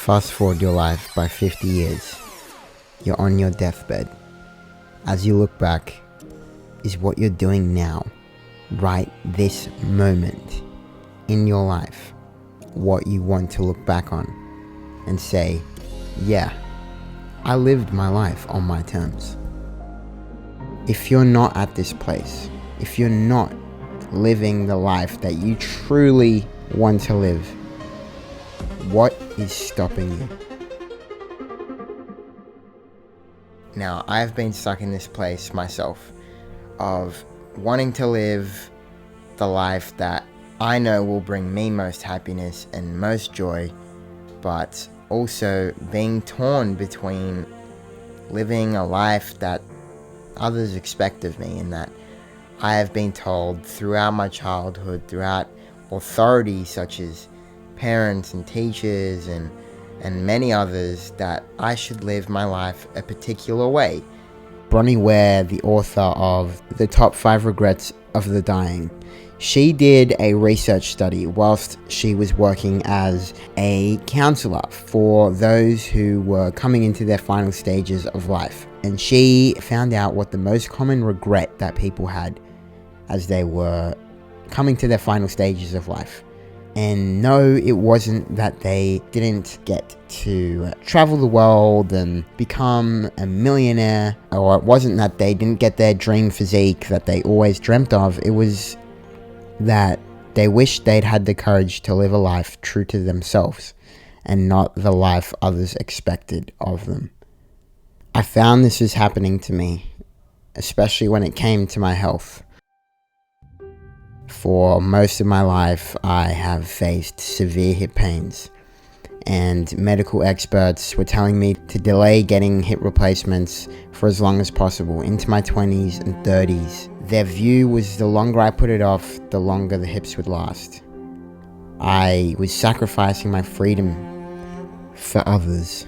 Fast forward your life by 50 years. You're on your deathbed. As you look back, is what you're doing now, right this moment in your life, what you want to look back on and say, yeah, I lived my life on my terms. If you're not at this place, if you're not living the life that you truly want to live, what is stopping you? Now, I've been stuck in this place myself of wanting to live the life that I know will bring me most happiness and most joy, but also being torn between living a life that others expect of me and that I have been told throughout my childhood, throughout authorities such as parents and teachers and many others, that I should live my life a particular way. Bronnie Ware, the author of The Top 5 Regrets of the Dying, she did a research study whilst she was working as a counselor for those who were coming into their final stages of life. And she found out what the most common regret that people had as they were coming to their final stages of life. And no, it wasn't that they didn't get to travel the world and become a millionaire, or it wasn't that they didn't get their dream physique that they always dreamt of. It was that they wished they'd had the courage to live a life true to themselves and not the life others expected of them. I found this was happening to me, especially when it came to my health. For most of my life, I have faced severe hip pains, and medical experts were telling me to delay getting hip replacements for as long as possible, into my 20s and 30s. Their view was the longer I put it off, the longer the hips would last. I was sacrificing my freedom for others.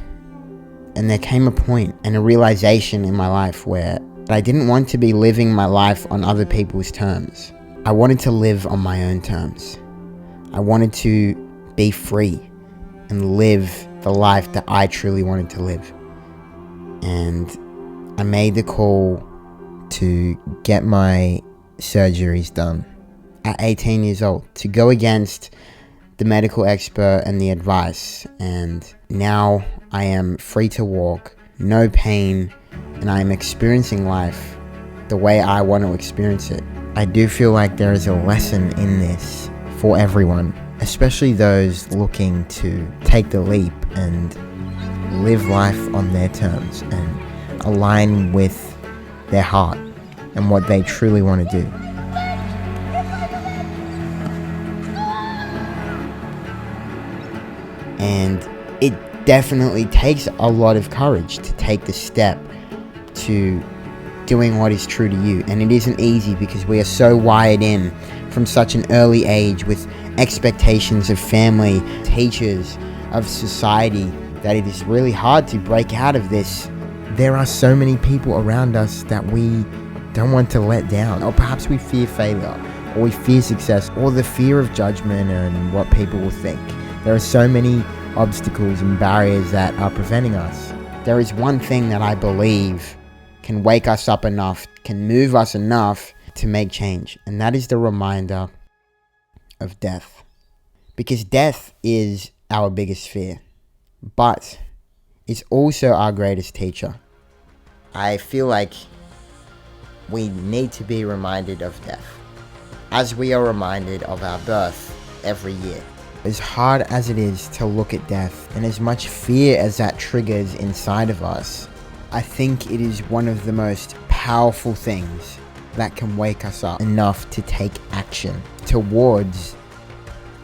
And there came a point and a realization in my life where I didn't want to be living my life on other people's terms. I wanted to live on my own terms. I wanted to be free and live the life that I truly wanted to live. And I made the call to get my surgeries done at 18 years old, to go against the medical expert and the advice. And now I am free to walk, no pain, and I am experiencing life the way I want to experience it. I do feel like there is a lesson in this for everyone, especially those looking to take the leap and live life on their terms and align with their heart and what they truly want to do. And it definitely takes a lot of courage to take the step to doing what is true to you. And it isn't easy because we are so wired in from such an early age with expectations of family, teachers, of society, that it is really hard to break out of this. There are so many people around us that we don't want to let down, or perhaps we fear failure, or we fear success, or the fear of judgment and what people will think. There are so many obstacles and barriers that are preventing us. There is one thing that I believe can wake us up enough, can move us enough to make change, and that is the reminder of death. Because death is our biggest fear, but it's also our greatest teacher. I feel like we need to be reminded of death, as we are reminded of our birth every year. As hard as it is to look at death, and as much fear as that triggers inside of us, I think it is one of the most powerful things that can wake us up enough to take action towards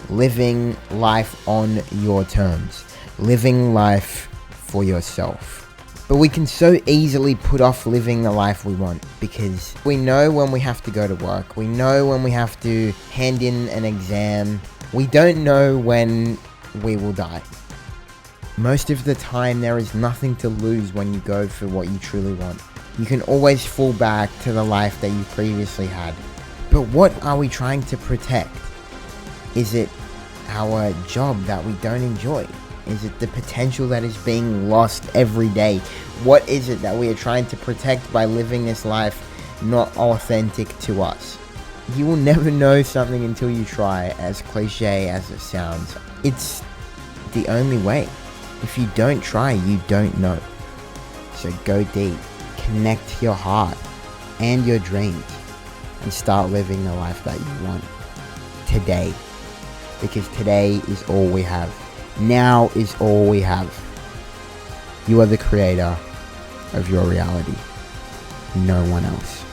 living life on your terms, living life for yourself. But we can so easily put off living the life we want because we know when we have to go to work, we know when we have to hand in an exam, we don't know when we will die. Most of the time, there is nothing to lose when you go for what you truly want. You can always fall back to the life that you previously had. But what are we trying to protect? Is it our job that we don't enjoy? Is it the potential that is being lost every day? What is it that we are trying to protect by living this life not authentic to us? You will never know something until you try, as cliche as it sounds. It's the only way. If you don't try, you don't know. So go deep, connect to your heart and your dreams, and start living the life that you want today. Because today is all we have. Now is all we have. You are the creator of your reality. No one else.